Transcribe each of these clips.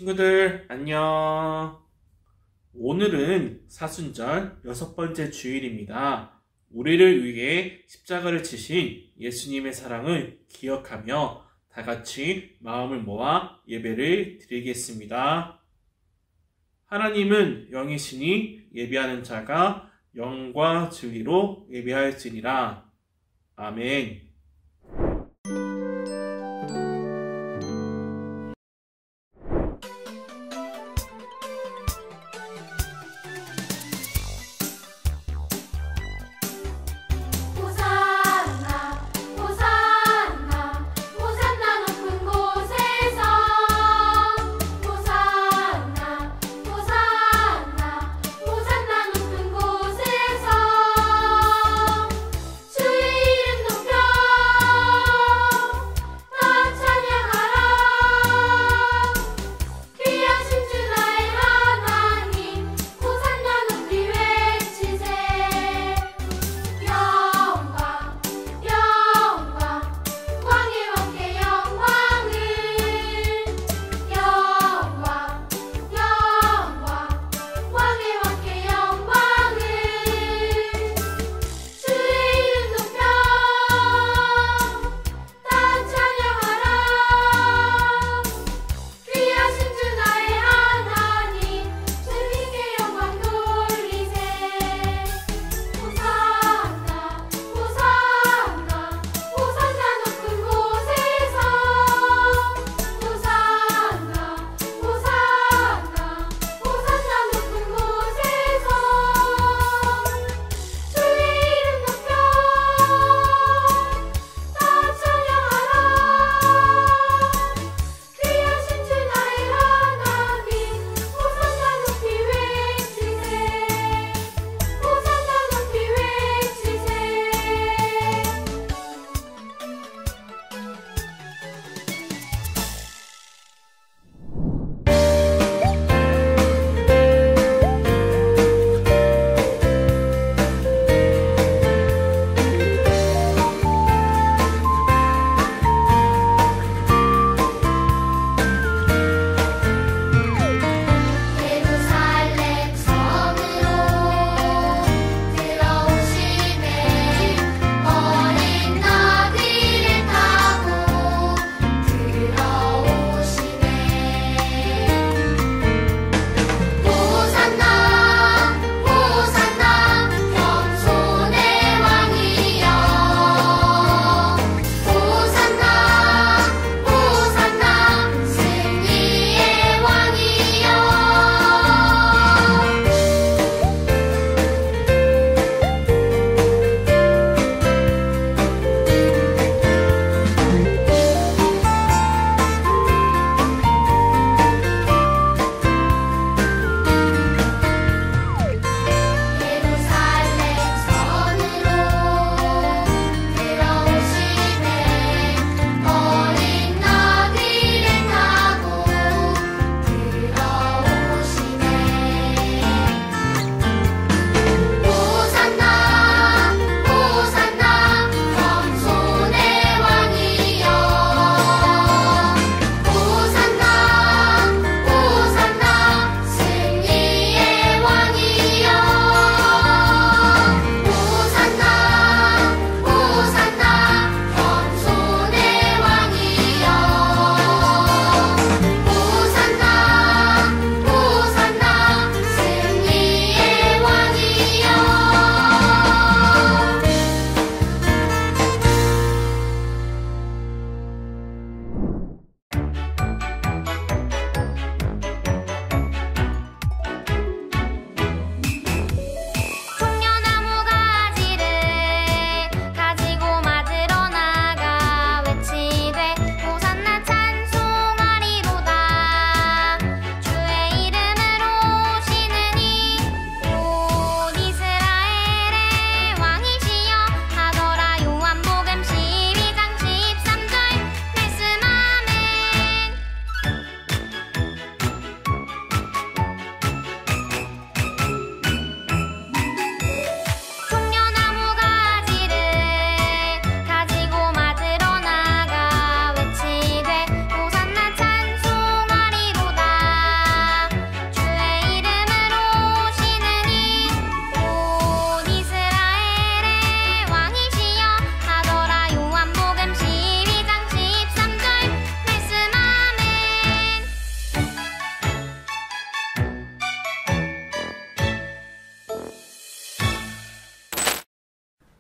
친구들, 안녕. 오늘은 사순절 6번째 주일입니다. 우리를 위해 십자가를 지신 예수님의 사랑을 기억하며 다 같이 마음을 모아 예배를 드리겠습니다. 하나님은 영이시니 예배하는 자가 영과 진리로 예배할지니라. 아멘. 주의 이름 높여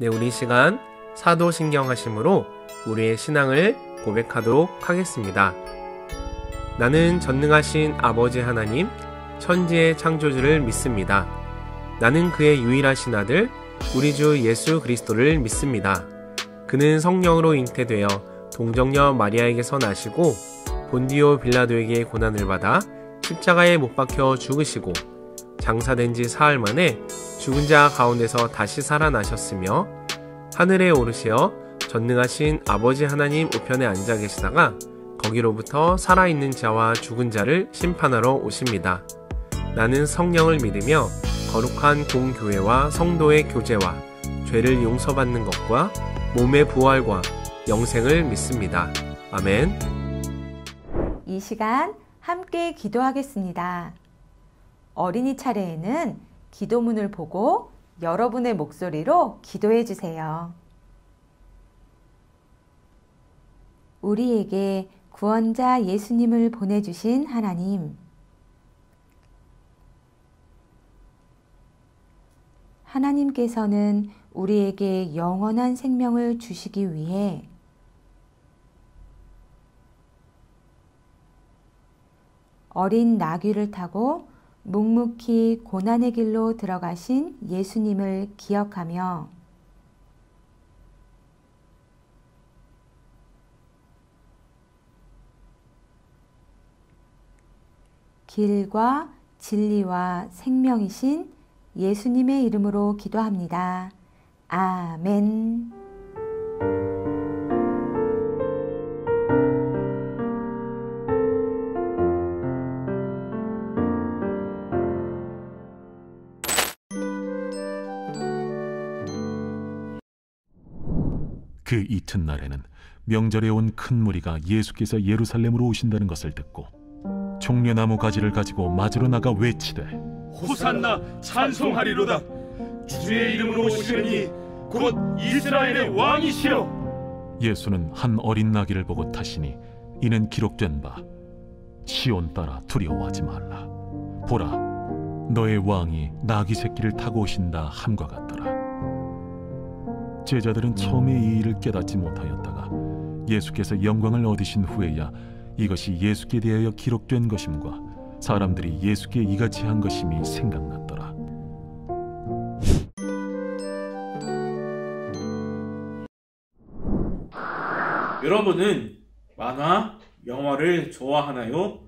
네, 우리 시간 사도신경하심으로 우리의 신앙을 고백하도록 하겠습니다. 나는 전능하신 아버지 하나님, 천지의 창조주를 믿습니다. 나는 그의 유일하신 아들, 우리 주 예수 그리스도를 믿습니다. 그는 성령으로 잉태되어 동정녀 마리아에게서 나시고 본디오 빌라도에게 고난을 받아 십자가에 못 박혀 죽으시고 장사된 지 사흘 만에 죽은 자 가운데서 다시 살아나셨으며 하늘에 오르시어 전능하신 아버지 하나님 우편에 앉아 계시다가 거기로부터 살아있는 자와 죽은 자를 심판하러 오십니다. 나는 성령을 믿으며 거룩한 공교회와 성도의 교제와 죄를 용서받는 것과 몸의 부활과 영생을 믿습니다. 아멘. 이 시간 함께 기도하겠습니다. 어린이 차례에는 기도문을 보고 여러분의 목소리로 기도해 주세요. 우리에게 구원자 예수님을 보내주신 하나님, 하나님께서는 우리에게 영원한 생명을 주시기 위해 어린 나귀를 타고 묵묵히 고난의 길로 들어가신 예수님을 기억하며 길과 진리와 생명이신 예수님의 이름으로 기도합니다. 아멘. 그 이튿날에는 명절에 온 큰 무리가 예수께서 예루살렘으로 오신다는 것을 듣고 종려나무 가지를 가지고 맞으러 나가 외치되 호산나 찬송하리로다. 주의 이름으로 오시느니 곧 이스라엘의 왕이시여. 예수는 한 어린 나귀를 보고 타시니 이는 기록된 바 시온 딸아 두려워하지 말라. 보라, 너의 왕이 나귀 새끼를 타고 오신다 함과 같더라. 제자들은 처음에 이 일을 깨닫지 못하였다가 예수께서 영광을 얻으신 후에야 이것이 예수께 대하여 기록된 것임과 사람들이 예수께 이같이 한 것임이 생각났더라. 여러분은 만화, 영화를 좋아하나요?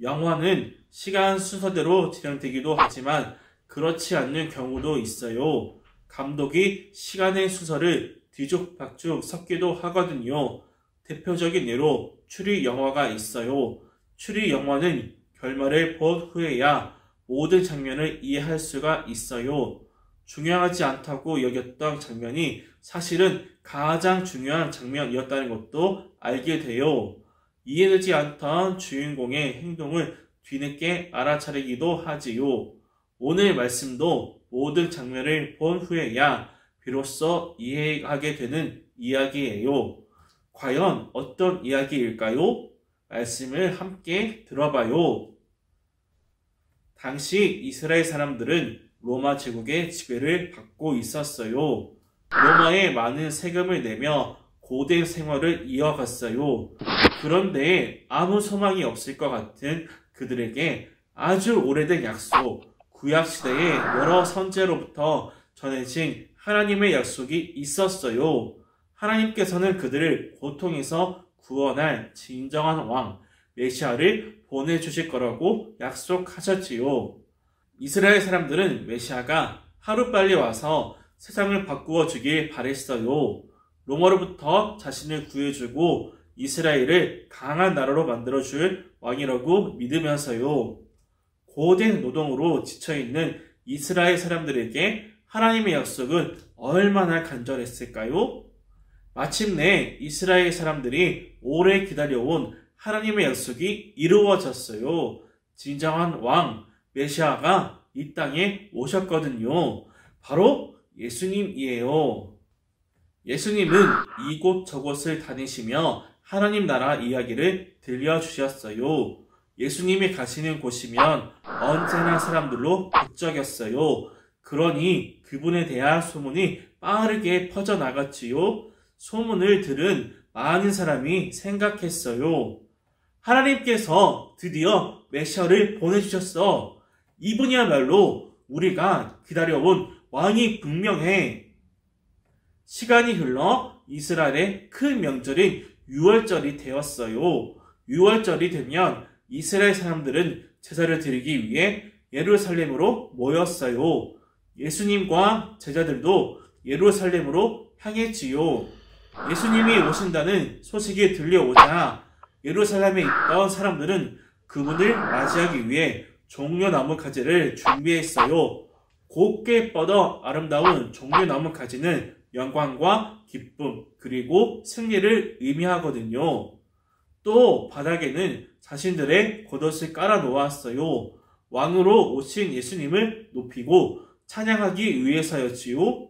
영화는 시간 순서대로 진행되기도 하지만 그렇지 않는 경우도 있어요. 감독이 시간의 순서를 뒤죽박죽 섞기도 하거든요. 대표적인 예로 추리 영화가 있어요. 추리 영화는 결말을 본 후에야 모든 장면을 이해할 수가 있어요. 중요하지 않다고 여겼던 장면이 사실은 가장 중요한 장면이었다는 것도 알게 돼요. 이해되지 않던 주인공의 행동을 뒤늦게 알아차리기도 하지요. 오늘 말씀도 모든 장면을 본 후에야 비로소 이해하게 되는 이야기예요. 과연 어떤 이야기일까요? 말씀을 함께 들어봐요. 당시 이스라엘 사람들은 로마 제국의 지배를 받고 있었어요. 로마에 많은 세금을 내며 고된 생활을 이어갔어요. 그런데 아무 소망이 없을 것 같은 그들에게 아주 오래된 약속, 구약시대의 여러 선지자로부터 전해진 하나님의 약속이 있었어요. 하나님께서는 그들을 고통에서 구원할 진정한 왕, 메시아를 보내주실 거라고 약속하셨지요. 이스라엘 사람들은 메시아가 하루빨리 와서 세상을 바꾸어 주길 바랬어요. 로마로부터 자신을 구해주고 이스라엘을 강한 나라로 만들어줄 왕이라고 믿으면서요. 고된 노동으로 지쳐있는 이스라엘 사람들에게 하나님의 약속은 얼마나 간절했을까요? 마침내 이스라엘 사람들이 오래 기다려온 하나님의 약속이 이루어졌어요. 진정한 왕, 메시아가 이 땅에 오셨거든요. 바로 예수님이에요. 예수님은 이곳 저곳을 다니시며 하나님 나라 이야기를 들려주셨어요. 예수님이 가시는 곳이면 언제나 사람들로 북적였어요. 그러니 그분에 대한 소문이 빠르게 퍼져나갔지요. 소문을 들은 많은 사람이 생각했어요. 하나님께서 드디어 메시아를 보내주셨어. 이분이야말로 우리가 기다려온 왕이 분명해. 시간이 흘러 이스라엘의 큰 명절인 유월절이 되었어요. 유월절이 되면 이스라엘 사람들은 제사를 드리기 위해 예루살렘으로 모였어요. 예수님과 제자들도 예루살렘으로 향했지요. 예수님이 오신다는 소식이 들려오자 예루살렘에 있던 사람들은 그분을 맞이하기 위해 종려나무 가지를 준비했어요. 곱게 뻗어 아름다운 종려나무 가지는 영광과 기쁨 그리고 승리를 의미하거든요. 또 바닥에는 자신들의 겉옷을 깔아 놓았어요. 왕으로 오신 예수님을 높이고 찬양하기 위해서였지요.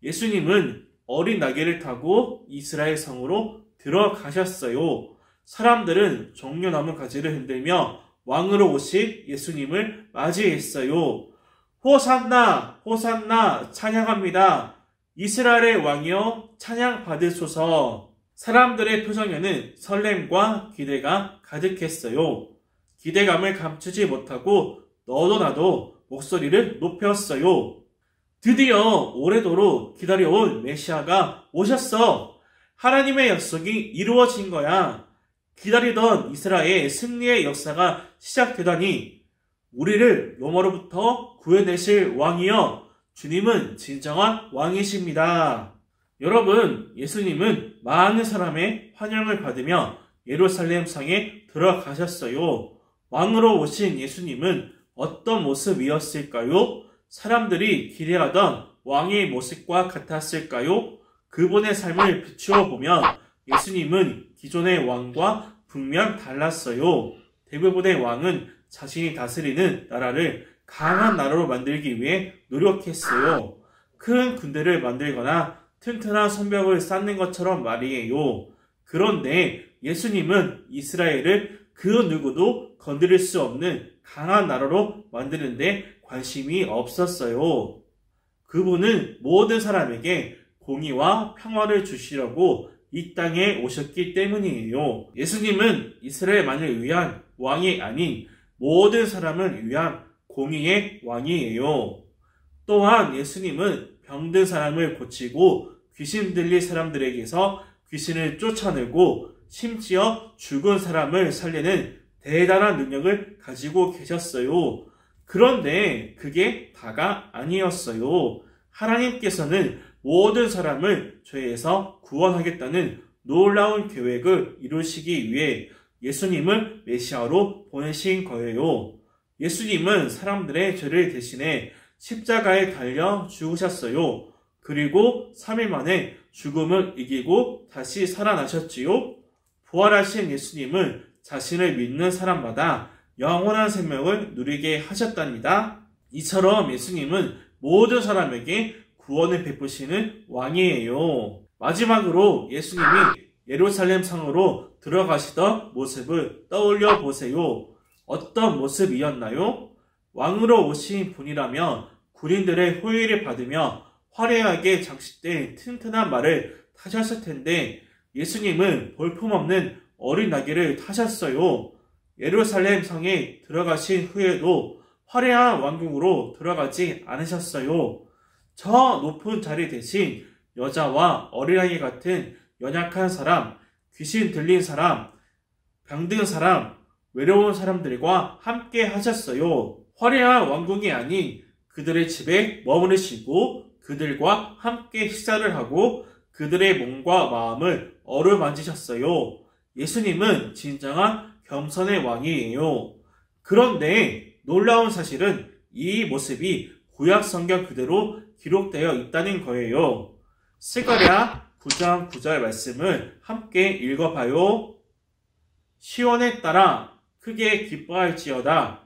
예수님은 어린 나귀를 타고 이스라엘 성으로 들어가셨어요. 사람들은 종려나무 가지를 흔들며 왕으로 오신 예수님을 맞이했어요. 호산나 호산나 찬양합니다. 이스라엘의 왕이여 찬양 받으소서. 사람들의 표정에는 설렘과 기대가 가득했어요. 기대감을 감추지 못하고 너도 나도 목소리를 높였어요. 드디어 오래도록 기다려온 메시아가 오셨어. 하나님의 약속이 이루어진 거야. 기다리던 이스라엘의 승리의 역사가 시작되다니 우리를 로마로부터 구해내실 왕이여 주님은 진정한 왕이십니다. 여러분, 예수님은 많은 사람의 환영을 받으며 예루살렘 성에 들어가셨어요. 왕으로 오신 예수님은 어떤 모습이었을까요? 사람들이 기대하던 왕의 모습과 같았을까요? 그분의 삶을 비추어 보면 예수님은 기존의 왕과 분명 달랐어요. 대부분의 왕은 자신이 다스리는 나라를 강한 나라로 만들기 위해 노력했어요. 큰 군대를 만들거나 튼튼한 성벽을 쌓는 것처럼 말이에요. 그런데 예수님은 이스라엘을 그 누구도 건드릴 수 없는 강한 나라로 만드는데 관심이 없었어요. 그분은 모든 사람에게 공의와 평화를 주시려고 이 땅에 오셨기 때문이에요. 예수님은 이스라엘만을 위한 왕이 아닌 모든 사람을 위한 공의의 왕이에요. 또한 예수님은 병든 사람을 고치고 귀신 들린 사람들에게서 귀신을 쫓아내고 심지어 죽은 사람을 살리는 대단한 능력을 가지고 계셨어요. 그런데 그게 다가 아니었어요. 하나님께서는 모든 사람을 죄에서 구원하겠다는 놀라운 계획을 이루시기 위해 예수님을 메시아로 보내신 거예요. 예수님은 사람들의 죄를 대신해 십자가에 달려 죽으셨어요. 그리고 3일 만에 죽음을 이기고 다시 살아나셨지요. 부활하신 예수님은 자신을 믿는 사람마다 영원한 생명을 누리게 하셨답니다. 이처럼 예수님은 모든 사람에게 구원을 베푸시는 왕이에요. 마지막으로 예수님이 예루살렘 성으로 들어가시던 모습을 떠올려 보세요. 어떤 모습이었나요? 왕으로 오신 분이라면 군인들의 호의를 받으며 화려하게 장식된 튼튼한 말을 타셨을 텐데 예수님은 볼품없는 어린 나귀를 타셨어요. 예루살렘 성에 들어가신 후에도 화려한 왕궁으로 들어가지 않으셨어요. 저 높은 자리 대신 여자와 어린아이 같은 연약한 사람, 귀신 들린 사람, 병든 사람, 외로운 사람들과 함께 하셨어요. 화려한 왕궁이 아닌 그들의 집에 머무르시고 그들과 함께 식사를 하고 그들의 몸과 마음을 어루만지셨어요. 예수님은 진정한 겸손의 왕이에요. 그런데 놀라운 사실은 이 모습이 구약 성경 그대로 기록되어 있다는 거예요. 스가랴 9장 9절 말씀을 함께 읽어봐요. 시온에 따라 크게 기뻐할지어다.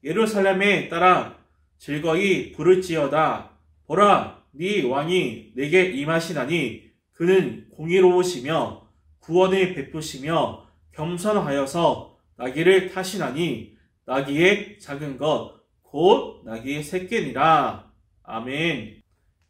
예루살렘에 따라 즐거이 부를지어다. 보라, 네 왕이 내게 임하시나니 그는 공의로우시며 구원을 베푸시며 겸손하여서 나귀를 타시나니 나귀의 작은 것 곧 나귀의 새끼니라. 아멘.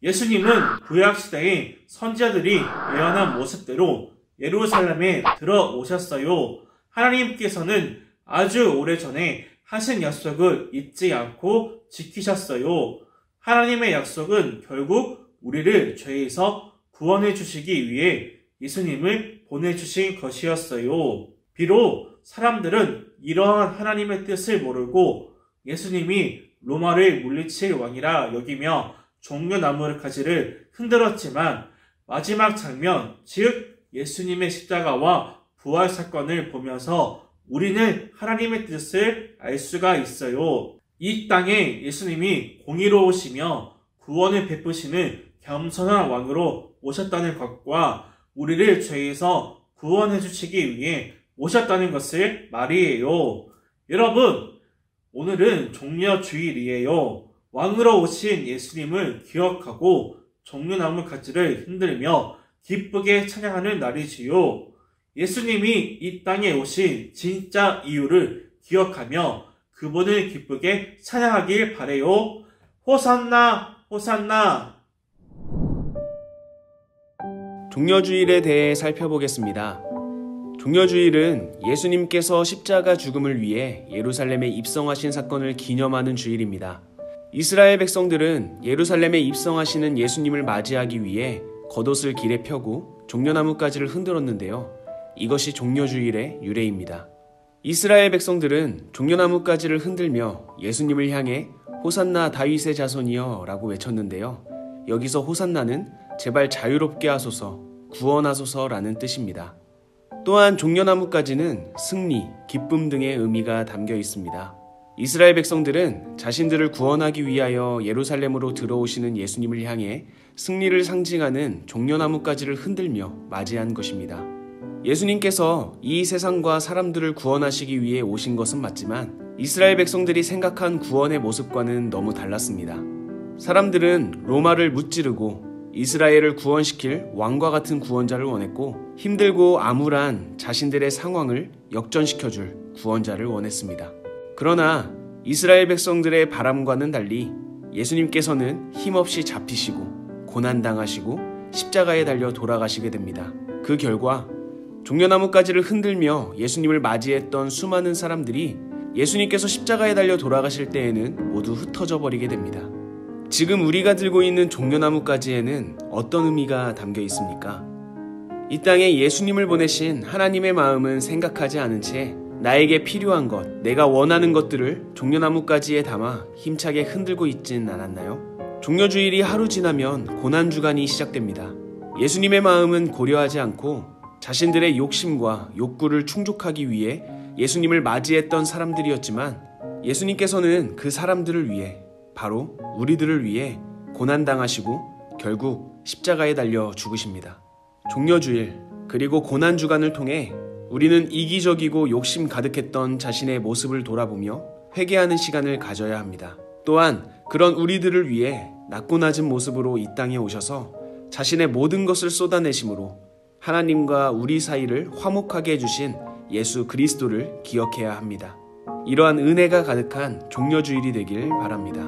예수님은 구약시대의 선지자들이 예언한 모습대로 예루살렘에 들어오셨어요. 하나님께서는 아주 오래전에 하신 약속을 잊지 않고 지키셨어요. 하나님의 약속은 결국 우리를 죄에서 구원해 주시기 위해 예수님을 보내주신 것이었어요. 비록 사람들은 이러한 하나님의 뜻을 모르고 예수님이 로마를 물리칠 왕이라 여기며 종려나무 가지를 흔들었지만 마지막 장면, 즉 예수님의 십자가와 부활 사건을 보면서 우리는 하나님의 뜻을 알 수가 있어요. 이 땅에 예수님이 공의로우시며 구원을 베푸시는 겸손한 왕으로 오셨다는 것과 우리를 죄에서 구원해 주시기 위해 오셨다는 것을 말이에요. 여러분, 오늘은 종려주일이에요. 왕으로 오신 예수님을 기억하고 종려나무 가지를 흔들며 기쁘게 찬양하는 날이지요. 예수님이 이 땅에 오신 진짜 이유를 기억하며 그분을 기쁘게 찬양하길 바래요. 호산나, 호산나. 종려주일에 대해 살펴보겠습니다. 종려주일은 예수님께서 십자가 죽음을 위해 예루살렘에 입성하신 사건을 기념하는 주일입니다. 이스라엘 백성들은 예루살렘에 입성하시는 예수님을 맞이하기 위해 겉옷을 길에 펴고 종려나무 가지를 흔들었는데요. 이것이 종려주일의 유래입니다. 이스라엘 백성들은 종려나무 가지를 흔들며 예수님을 향해 호산나 다윗의 자손이여 라고 외쳤는데요. 여기서 호산나는 제발 자유롭게 하소서, 구원하소서라는 뜻입니다. 또한 종려나무 가지는 승리, 기쁨 등의 의미가 담겨 있습니다. 이스라엘 백성들은 자신들을 구원하기 위하여 예루살렘으로 들어오시는 예수님을 향해 승리를 상징하는 종려나무 가지를 흔들며 맞이한 것입니다. 예수님께서 이 세상과 사람들을 구원하시기 위해 오신 것은 맞지만 이스라엘 백성들이 생각한 구원의 모습과는 너무 달랐습니다. 사람들은 로마를 무찌르고 이스라엘을 구원시킬 왕과 같은 구원자를 원했고 힘들고 암울한 자신들의 상황을 역전시켜줄 구원자를 원했습니다. 그러나 이스라엘 백성들의 바람과는 달리 예수님께서는 힘없이 잡히시고 고난당하시고 십자가에 달려 돌아가시게 됩니다. 그 결과 종려나무 가지를 흔들며 예수님을 맞이했던 수많은 사람들이 예수님께서 십자가에 달려 돌아가실 때에는 모두 흩어져 버리게 됩니다. 지금 우리가 들고 있는 종려나무 가지에는 어떤 의미가 담겨 있습니까? 이 땅에 예수님을 보내신 하나님의 마음은 생각하지 않은 채 나에게 필요한 것, 내가 원하는 것들을 종려나무 가지에 담아 힘차게 흔들고 있진 않았나요? 종려주일이 하루 지나면 고난주간이 시작됩니다. 예수님의 마음은 고려하지 않고 자신들의 욕심과 욕구를 충족하기 위해 예수님을 맞이했던 사람들이었지만 예수님께서는 그 사람들을 위해, 바로 우리들을 위해 고난당하시고 결국 십자가에 달려 죽으십니다. 종려주일 그리고 고난주간을 통해 우리는 이기적이고 욕심 가득했던 자신의 모습을 돌아보며 회개하는 시간을 가져야 합니다. 또한 그런 우리들을 위해 낮고 낮은 모습으로 이 땅에 오셔서 자신의 모든 것을 쏟아내심으로 하나님과 우리 사이를 화목하게 해주신 예수 그리스도를 기억해야 합니다. 이러한 은혜가 가득한 종려주일이 되길 바랍니다.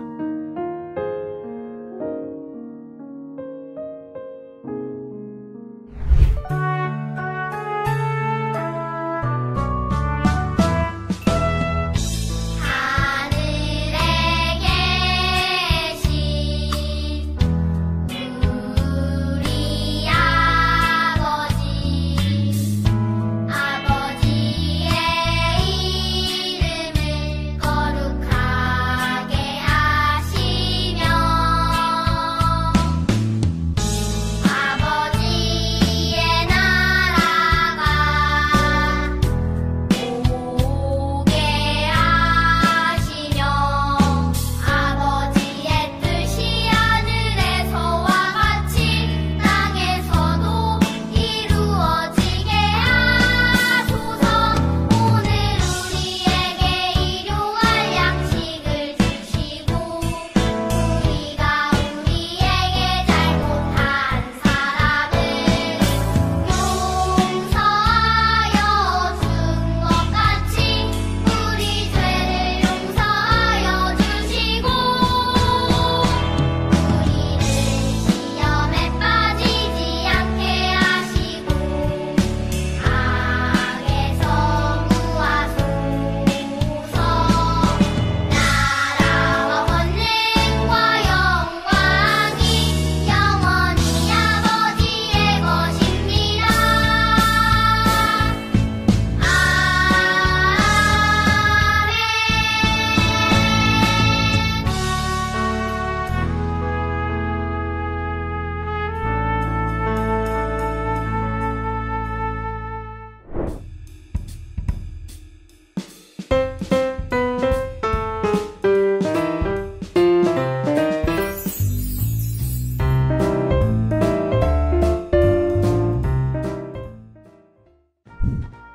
거룩하게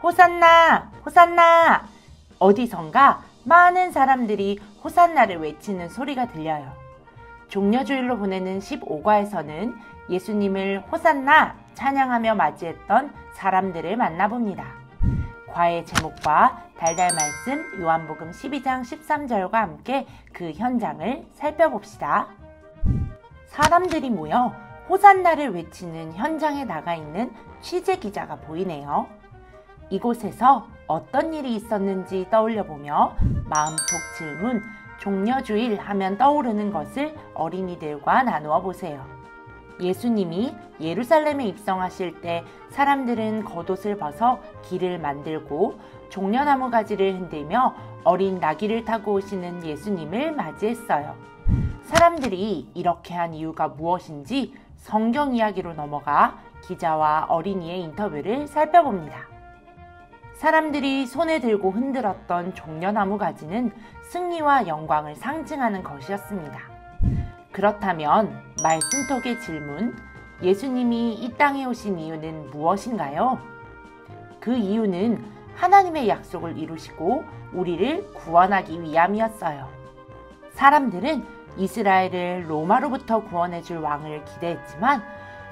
호산나! 호산나! 어디선가 많은 사람들이 호산나를 외치는 소리가 들려요. 종려주일로 보내는 15과에서는 예수님을 호산나 찬양하며 맞이했던 사람들을 만나봅니다. 과의 제목과 달달 말씀 요한복음 12장 13절과 함께 그 현장을 살펴봅시다. 사람들이 모여 호산나를 외치는 현장에 나가 있는 취재기자가 보이네요. 이곳에서 어떤 일이 있었는지 떠올려보며 마음속 질문, 종려주일 하면 떠오르는 것을 어린이들과 나누어 보세요. 예수님이 예루살렘에 입성하실 때 사람들은 겉옷을 벗어 길을 만들고 종려나무 가지를 흔들며 어린 나귀를 타고 오시는 예수님을 맞이했어요. 사람들이 이렇게 한 이유가 무엇인지 성경 이야기로 넘어가 기자와 어린이의 인터뷰를 살펴봅니다. 사람들이 손에 들고 흔들었던 종려나무 가지는 승리와 영광을 상징하는 것이었습니다. 그렇다면 말씀톡의 질문, 예수님이 이 땅에 오신 이유는 무엇인가요? 그 이유는 하나님의 약속을 이루시고 우리를 구원하기 위함이었어요. 사람들은 이스라엘을 로마로부터 구원해 줄 왕을 기대했지만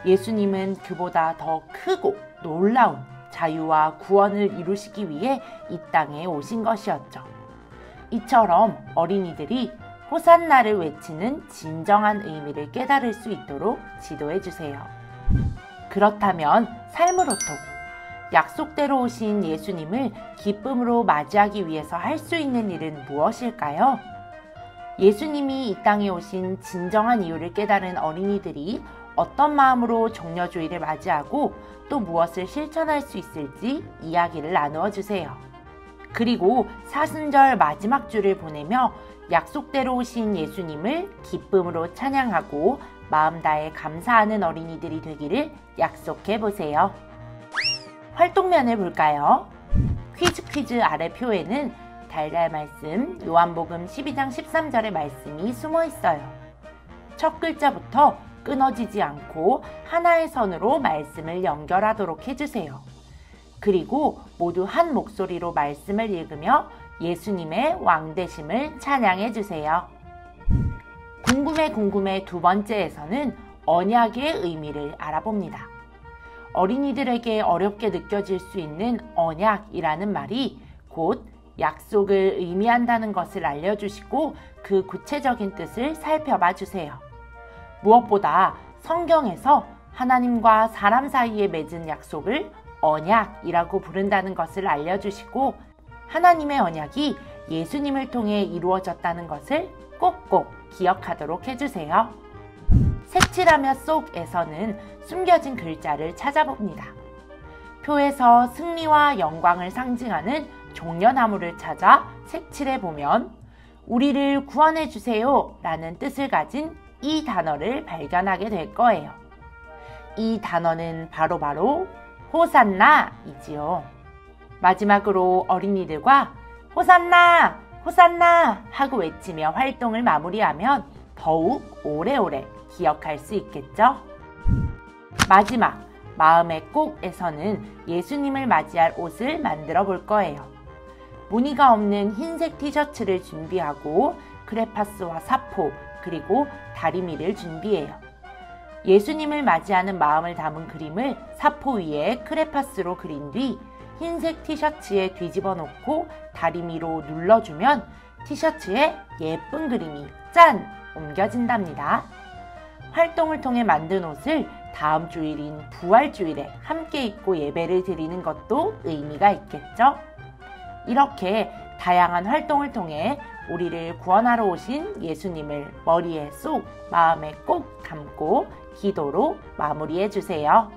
예수님은 그보다 더 크고 놀라운 자유와 구원을 이루시기 위해 이 땅에 오신 것이었죠. 이처럼 어린이들이 호산나를 외치는 진정한 의미를 깨달을 수 있도록 지도해 주세요. 그렇다면 삶으로 톡, 약속대로 오신 예수님을 기쁨으로 맞이하기 위해서 할 수 있는 일은 무엇일까요? 예수님이 이 땅에 오신 진정한 이유를 깨달은 어린이들이 어떤 마음으로 종려주일을 맞이하고 또 무엇을 실천할 수 있을지 이야기를 나누어 주세요. 그리고 사순절 마지막 주를 보내며 약속대로 오신 예수님을 기쁨으로 찬양하고 마음 다해 감사하는 어린이들이 되기를 약속해 보세요. 활동면을 볼까요? 퀴즈 아래 표에는 달달 말씀 요한복음 12장 13절의 말씀이 숨어 있어요. 첫 글자부터 끊어지지 않고 하나의 선으로 말씀을 연결하도록 해주세요. 그리고 모두 한 목소리로 말씀을 읽으며 예수님의 왕되심을 찬양해 주세요. 궁금해 두 번째에서는 언약의 의미를 알아봅니다. 어린이들에게 어렵게 느껴질 수 있는 언약이라는 말이 곧 약속을 의미한다는 것을 알려주시고 그 구체적인 뜻을 살펴봐 주세요. 무엇보다 성경에서 하나님과 사람 사이에 맺은 약속을 언약이라고 부른다는 것을 알려주시고 하나님의 언약이 예수님을 통해 이루어졌다는 것을 꼭꼭 기억하도록 해주세요. 색칠하며 속에서는 숨겨진 글자를 찾아봅니다. 표에서 승리와 영광을 상징하는 종려나무를 찾아 색칠해보면 우리를 구원해 주세요 라는 뜻을 가진 이 단어를 발견하게 될 거예요. 이 단어는 바로 호산나이지요. 마지막으로 어린이들과 호산나! 호산나! 하고 외치며 활동을 마무리하면 더욱 오래오래 기억할 수 있겠죠? 마지막, 마음의 꼭에서는 예수님을 맞이할 옷을 만들어 볼 거예요. 무늬가 없는 흰색 티셔츠를 준비하고 크레파스와 사포, 그리고 다리미를 준비해요. 예수님을 맞이하는 마음을 담은 그림을 사포 위에 크레파스로 그린 뒤 흰색 티셔츠에 뒤집어 놓고 다리미로 눌러주면 티셔츠에 예쁜 그림이 짠! 옮겨진답니다. 활동을 통해 만든 옷을 다음 주일인 부활주일에 함께 입고 예배를 드리는 것도 의미가 있겠죠? 이렇게 다양한 활동을 통해 우리를 구원하러 오신 예수님을 머리에 쏙, 마음에 꼭 담고 기도로 마무리해 주세요.